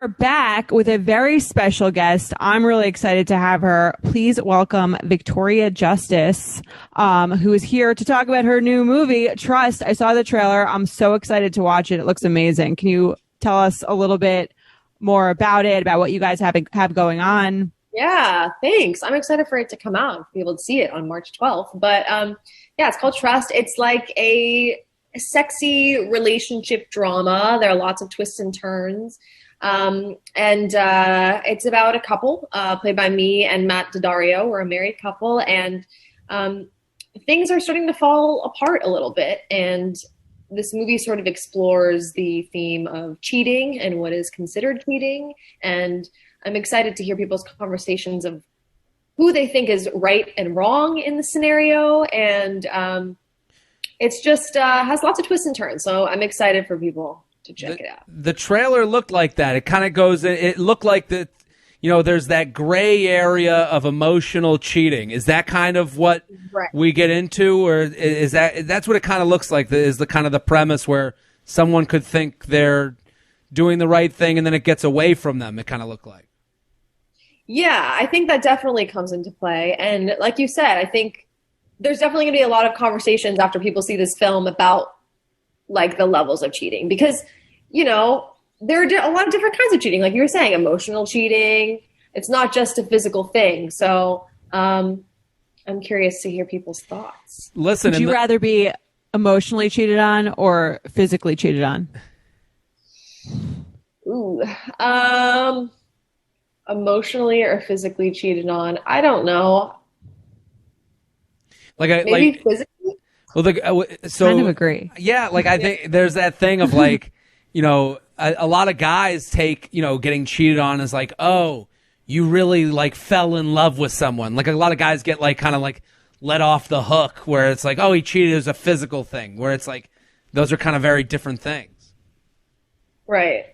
We're back with a very special guest. I'm really excited to have her. Please welcome Victoria Justice, who is here to talk about her new movie, Trust. I saw the trailer. I'm so excited to watch it. It looks amazing. Can you tell us a little bit more about it, about what you guys have going on? Yeah, thanks. I'm excited for it to come out, be able to see it on March 12th. But yeah, it's called Trust. It's like a sexy relationship drama. There are lots of twists and turns. It's about a couple played by me and Matt Daddario. We're a married couple, and things are starting to fall apart a little bit. And this movie sort of explores the theme of cheating and what is considered cheating. And I'm excited to hear people's conversations of who they think is right and wrong in the scenario. And it's just has lots of twists and turns. So I'm excited for people to check it out. The trailer looked like that. It kind of goes, it looked like that, there's that gray area of emotional cheating. Is that kind of what we get into, or is that's what it kind of looks like? Is the kind of the premise where someone could think they're doing the right thing and then it gets away from them? It kind of looked like. Yeah, I think that definitely comes into play. And like you said, I think there's definitely going to be a lot of conversations after people see this film about like the levels of cheating, because, there are a lot of different kinds of cheating. Like you were saying, emotional cheating. It's not just a physical thing. So I'm curious to hear people's thoughts. Listen, would you rather be emotionally cheated on or physically cheated on? Ooh, emotionally or physically cheated on? I don't know. Maybe physically. Well, so kind of agree. Yeah, like I think there's that thing of like, a lot of guys take, getting cheated on as like, oh, you really like fell in love with someone. Like a lot of guys get like kind of like let off the hook where it's like, oh, he cheated as a physical thing, where it's like those are kind of very different things. Right.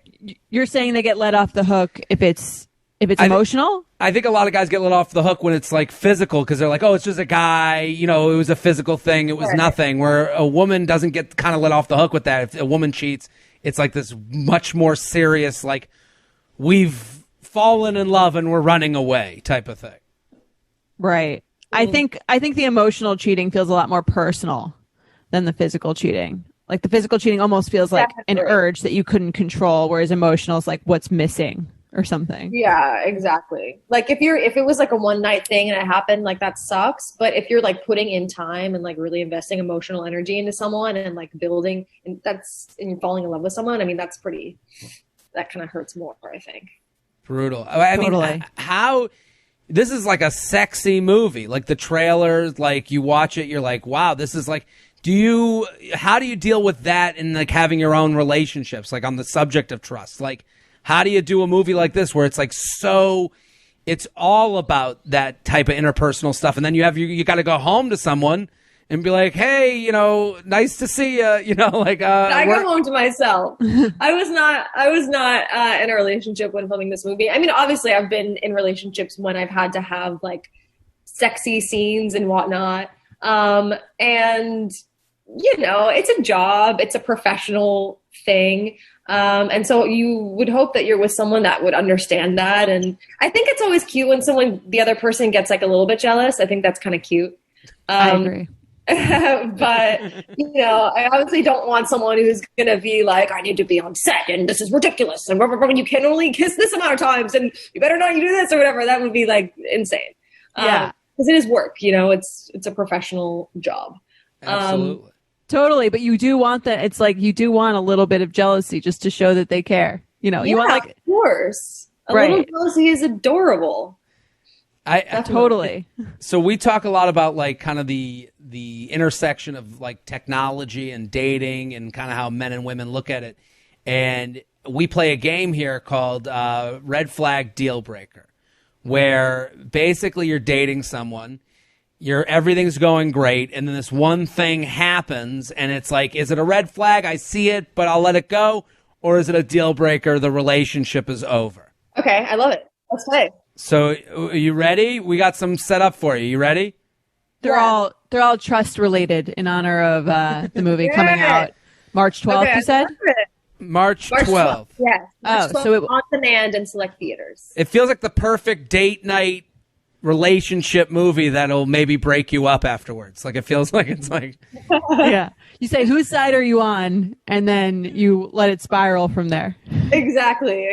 You're saying they get let off the hook if it's emotional? I think a lot of guys get let off the hook when it's like physical, because they're like, oh, it's just a guy, it was a physical thing. It was nothing. Where a woman doesn't get kind of let off the hook with that. If a woman cheats, it's like this much more serious, like we've fallen in love and we're running away type of thing. Right. I think the emotional cheating feels a lot more personal than the physical cheating. Like the physical cheating almost feels like an urge that you couldn't control, whereas emotional is like what's missing or something. Yeah, exactly. Like if it was like a one night thing and it happened, like that sucks. But if you're like putting in time and like really investing emotional energy into someone and like building, and you're falling in love with someone, I mean, that kind of hurts more, I think. Brutal. I mean, how this is like a sexy movie. Like the trailers, like you watch it, you're like, wow, this is like, how do you deal with that in like having your own relationships, like on the subject of trust? Like, how do you do a movie like this where it's like it's all about that type of interpersonal stuff, and then you got to go home to someone and be like, hey, nice to see you, I go home to myself. I was not in a relationship when filming this movie. I mean, obviously I've been in relationships when I've had to have like sexy scenes and whatnot. And it's a job, it's a professional thing. And so you would hope that you're with someone that would understand that. And I think it's always cute when the other person gets like a little bit jealous. I think that's kind of cute. I agree. But, I obviously don't want someone who's going to be like, I need to be on set and this is ridiculous. And you can only kiss this amount of times and you better not do this or whatever. That would be like insane. Yeah. Because it is work, it's a professional job. Absolutely. Totally, but you do want that. It's like you do want a little bit of jealousy just to show that they care. You want like, of course, a little jealousy is adorable. I totally. So we talk a lot about like kind of the intersection of like technology and dating and kind of how men and women look at it, and we play a game here called Red Flag Deal Breaker, where basically you're dating someone. Everything's going great, and then this one thing happens, and it's like, is it a red flag? I see it, but I'll let it go, or is it a deal breaker? The relationship is over. Okay, I love it. Let's play. So, are you ready? We got some set up for you. You ready? They're all trust related in honor of the movie coming out March 12th. You said. March March 12th. Yes. March Oh, 12th so on demand in select theaters. It feels like the perfect date night relationship movie that'll maybe break you up afterwards. Like it feels like it's like Yeah. You say, whose side are you on? And then you let it spiral from there. Exactly.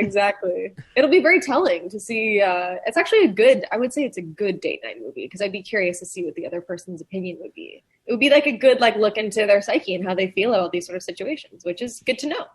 It'll be very telling to see. It's actually I would say it's a good date night movie because I'd be curious to see what the other person's opinion would be. It would be like a good look into their psyche and how they feel about these sort of situations, which is good to know.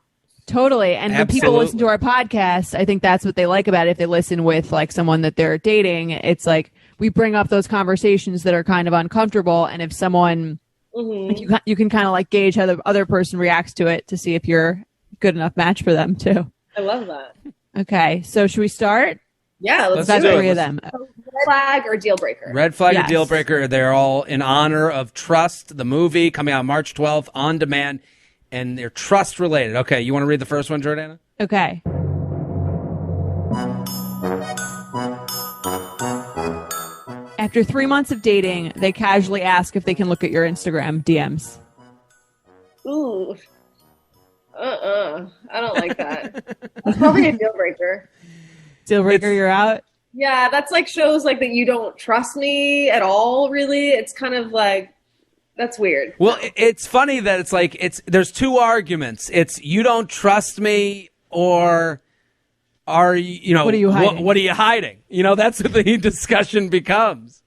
Totally. And when people Absolutely. listen to our podcast, I think that's what they like about it. If they listen with like someone that they're dating, it's like we bring up those conversations that are kind of uncomfortable. And if someone, you can kind of like gauge how the other person reacts to it to see if you're a good enough match for them too. I love that. Okay. So should we start? Yeah, let's Let's do do it. Three of them. Red flag or deal breaker? Red Flag or Yes. Deal Breaker. They're all in honor of Trust, the movie coming out March 12th on demand, and they're trust related. Okay, you want to read the first one, Jordana? Okay. After 3 months of dating, they casually ask if they can look at your Instagram DMs. Ooh. I don't like that. That's probably a deal breaker. Deal breaker, It's- you're out. Yeah, that's like shows like that you don't trust me at all, really. It's kind of like, that's weird. Well, it's funny that it's like there's two arguments. It's you don't trust me, or are you know What are you hiding? what are you hiding? You know, that's what the discussion becomes.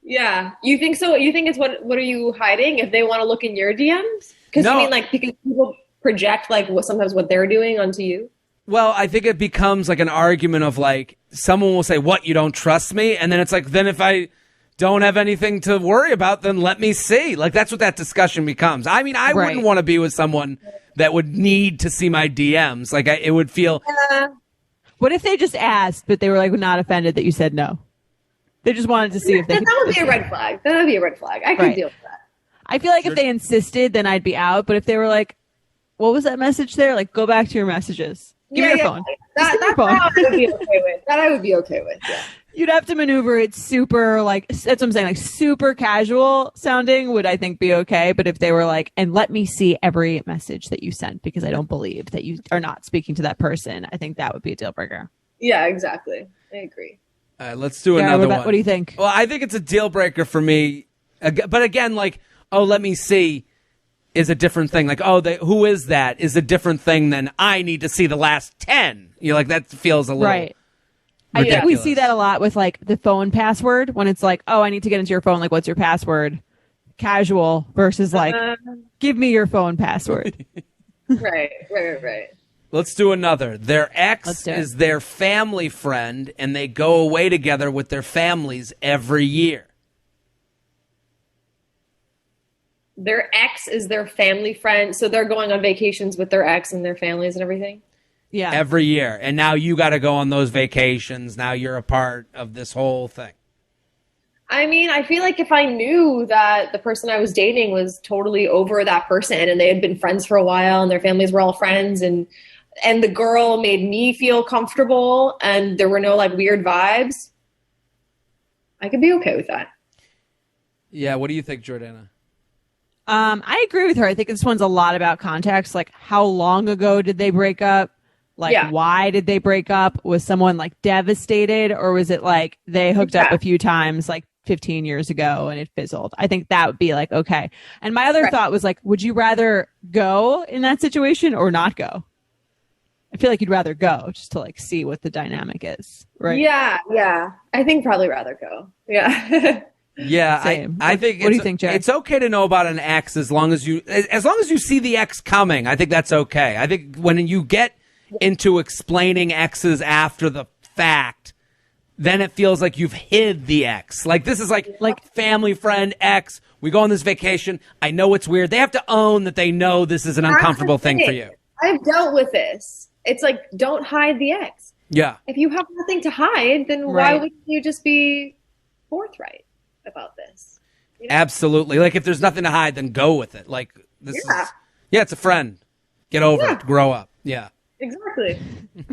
Yeah. You think so? You think it's what are you hiding if they want to look in your DMs? Because No. you mean like because people project like sometimes what they're doing onto you? Well, I think it becomes like an argument of like someone will say, "What, you don't trust me?" And then it's like, then if I don't have anything to worry about, then let me see. Like that's what that discussion becomes. I mean, I Right. wouldn't want to be with someone that would need to see my DMs. Like it would feel What if they just asked, but they were like not offended that you said no? They just wanted to see if they That could. would be a red flag. That would be a red flag. I could Right. deal with that. I feel like if they insisted, then I'd be out. But if they were like, "What was that message there?" Like, go back to your messages. Give me your phone. Just give me your That phone. I would be okay with. That I would be okay with. Yeah. You'd have to maneuver it super, like, that's what I'm saying, like super casual sounding would, I think, be okay. But if they were like, and let me see every message that you sent because I don't believe that you are not speaking to that person, I think that would be a deal breaker. Yeah, exactly. I agree. All right, let's do Garrett, another what one. what do you think? Well, I think it's a deal breaker for me. But again, like, oh, let me see is a different thing. Like, oh, who is that is a different thing than I need to see the last 10. You know, like that feels a little Right. I think we ridiculous. see that a lot with like the phone password when it's like, oh, I need to get into your phone. Like, what's your password? Casual versus like, give me your phone password. Right. Let's do another. Their Let's ex do it. is their family friend, and they go away together with their families every year. Their ex is their family friend, so they're going on vacations with their ex and their families and everything. Yeah. Every year. And now you got to go on those vacations. Now you're a part of this whole thing. I mean, I feel like if I knew that the person I was dating was totally over that person and they had been friends for a while and their families were all friends and the girl made me feel comfortable and there were no like weird vibes, I could be okay with that. Yeah, what do you think, Jordana? I agree with her. I think this one's a lot about context. Like, how long ago did they break up? Like, Yeah. why did they break up? Was someone like devastated, or was it like they hooked up Yeah. a few times like 15 years ago and it fizzled? I think that would be like, okay. And my other Right. thought was like, would you rather go in that situation or not go? I feel like you'd rather go just to like see what the dynamic is. Right. Yeah. I think probably rather go. Yeah. Yeah, Same. I think What do you think, Jack? it's okay to know about an ex as long as you see the ex coming. I think that's okay. I think when you get into explaining exes after the fact, then it feels like you've hid the ex. Like this is like family friend ex. We go on this vacation. I know it's weird. They have to own that they know this is an uncomfortable thing for you. I've dealt with this. It's like, don't hide the ex. Yeah. If you have nothing to hide, then why Right. wouldn't you just be forthright about this? Absolutely. Like if there's nothing to hide, then go with it. Like this Yeah. is it's a friend. Get over it. Grow up. Yeah. Exactly.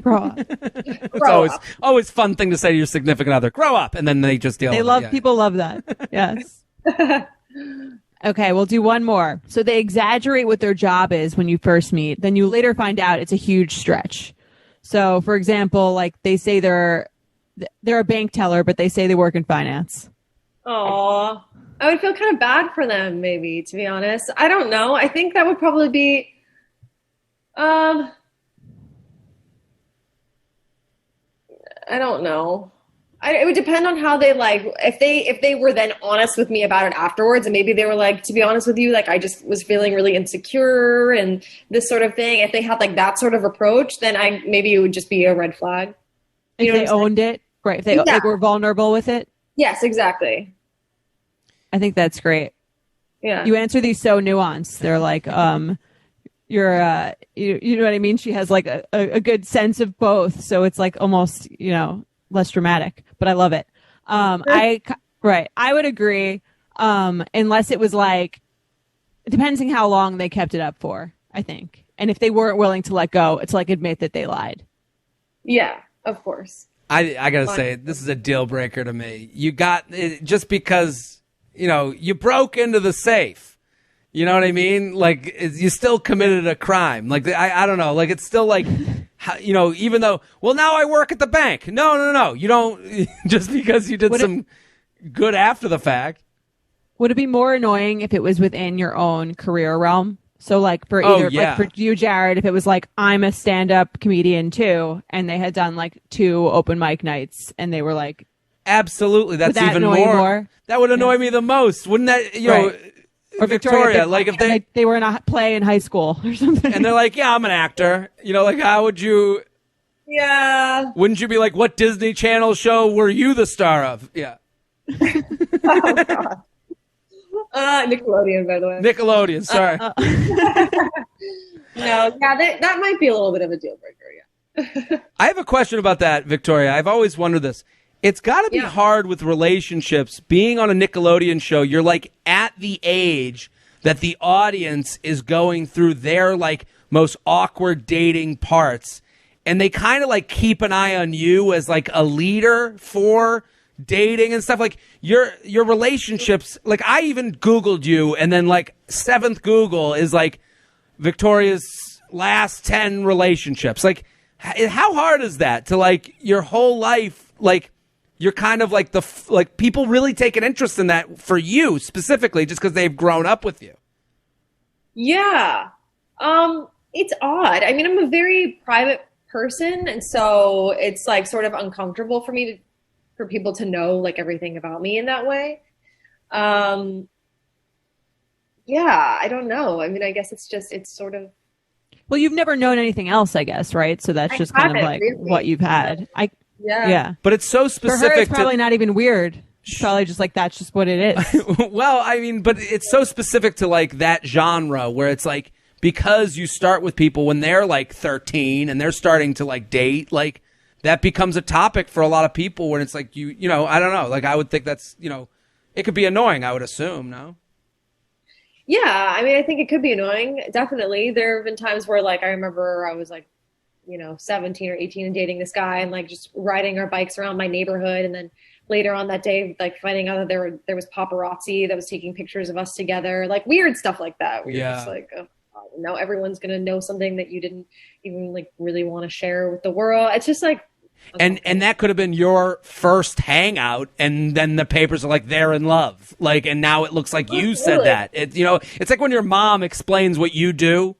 Grow up. It's Grow up. always fun thing to say to your significant other. Grow up, and then they just deal. They with love it. Yeah. people love that. Yes. Okay, we'll do one more. So they exaggerate what their job is when you first meet. Then you later find out it's a huge stretch. So, for example, like they say they're a bank teller, but they say they work in finance. Aw. I would feel kind of bad for them, maybe, to be honest. I don't know. I think that would probably be, I don't know. It would depend on how they like, if they were then honest with me about it afterwards, and maybe they were like, to be honest with you, like I just was feeling really insecure and this sort of thing. If they had like that sort of approach, then maybe it would just be a red flag. If they owned it, right? If they like, were vulnerable with it. Yes, exactly. I think that's great. Yeah. You answer these so nuanced. They're like, you're, you know what I mean? She has like a good sense of both. So it's like almost, less dramatic, but I love it. I would agree. Unless it was like, it depends on how long they kept it up for, I think. And if they weren't willing to let go, it's like admit that they lied. Yeah, of course. I gotta say, this is a deal breaker to me. You got it just because, you broke into the safe. You know what I mean? Like, you still committed a crime. Like, I don't know. Like, it's still like, even though, well, now I work at the bank. No. You don't, just because you did some good after the fact. Would it be more annoying if it was within your own career realm? So like for either, like for you, Jared, if it was like, I'm a stand-up comedian too, and they had done like 2 open mic nights and they were like, absolutely. That's that even more. That would annoy me the most. Wouldn't that, or Victoria, like if they were in a play in high school or something. And they're like, yeah, I'm an actor. Like how would you? Yeah. Wouldn't you be like, what Disney Channel show were you the star of? Yeah. Oh, God. Nickelodeon, by the way. Nickelodeon, sorry. No, yeah, that might be a little bit of a deal breaker, yeah. I have a question about that, Victoria. I've always wondered this. It's got to be hard with relationships. Being on a Nickelodeon show, you're like at the age that the audience is going through their like most awkward dating parts. And they kind of like keep an eye on you as like a leader for dating and stuff. Like your relationships, like I even Googled you, and then like 7th Google is like Victoria's last 10 relationships. Like how hard is that to like your whole life? Like you're kind of like like people really take an interest in that for you specifically just because they've grown up with you. Yeah. It's odd. I mean, I'm a very private person, and so it's like sort of uncomfortable for me for people to know like everything about me in that way. Yeah, I don't know. I mean, I guess it's sort of. Well, you've never known anything else, I guess, right? So that's just kind of like really what you've had. Yeah. But it's so specific. For her, it's probably not even weird. It's probably just like, that's just what it is. Well, I mean, but it's so specific to like that genre where it's like, because you start with people when they're like 13 and they're starting to like date, like that becomes a topic for a lot of people when it's like, I don't know. Like I would think that's, it could be annoying, I would assume, no? Yeah, I mean, I think it could be annoying. Definitely. There have been times where like, I remember I was like, 17 or 18 and dating this guy and like just riding our bikes around my neighborhood. And then later on that day, like finding out that there was paparazzi that was taking pictures of us together, like weird stuff like that. Where you're just like, oh, now everyone's going to know something that you didn't even like really want to share with the world. It's just like, and that could have been your first hangout, and then the papers are like they're in love, like, and now it looks like you said that. It's like when your mom explains what you do.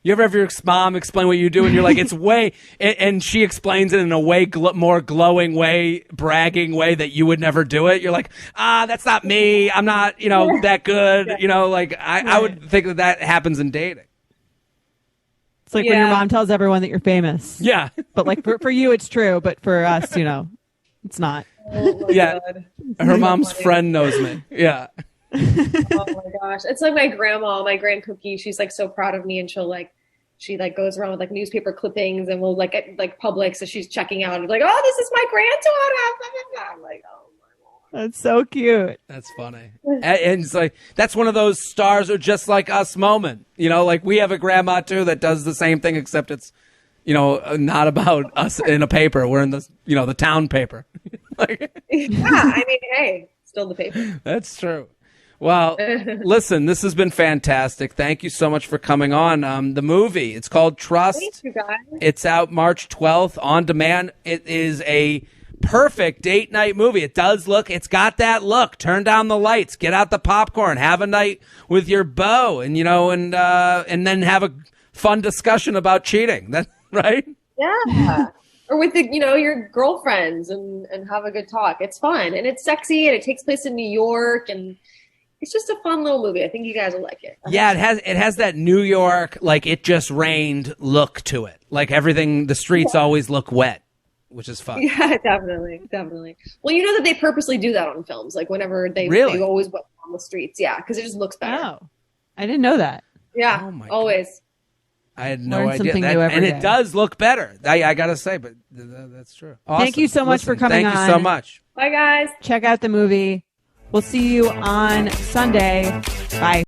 You ever have your mom explain what you do, and you're like, it's way, and she explains it in a way more glowing way, bragging way that you would never do it. You're like, that's not me. I'm not, that good. Like I would think that happens in dating. It's like when your mom tells everyone that you're famous. Yeah. But like for you, it's true. But for us, it's not. Oh my God. Her mom's friend knows me. Yeah. Oh my gosh. It's like my grandma, my Grand Cookie. She's like so proud of me, and she goes around with like newspaper clippings, and we'll like at like Publix, so she's checking out and like, oh, this is my granddaughter. I'm like, oh my God. That's so cute. That's funny. And it's like, that's one of those stars are just like us moment. Like we have a grandma too that does the same thing, except it's, not about us in a paper. We're in the, the town paper. Yeah. I mean, hey, still the paper. That's true. Well, listen, this has been fantastic. Thank you so much for coming on. The movie, it's called Trust. Thank you, guys. It's out March 12th on demand. It is a perfect date night movie. It's got that look. Turn down the lights, get out the popcorn, have a night with your beau, and and then have a fun discussion about cheating. That right? Yeah. Or with your girlfriends and have a good talk. It's fun and it's sexy and it takes place in New York and it's just a fun little movie. I think you guys will like it. Yeah, it has that New York, like it just rained look to it. Like everything, the streets always look wet, which is fun. Yeah, definitely. Well, you know that they purposely do that on films. Like whenever they always wet on the streets. Yeah, because it just looks better. Oh, I didn't know that. Yeah, always. God. I had no Learn idea. something new every day. It does look better. I got to say, but that's true. Awesome. Thank you so much for coming on. Thank you so much. Bye, guys. Check out the movie. We'll see you on Sunday. Bye.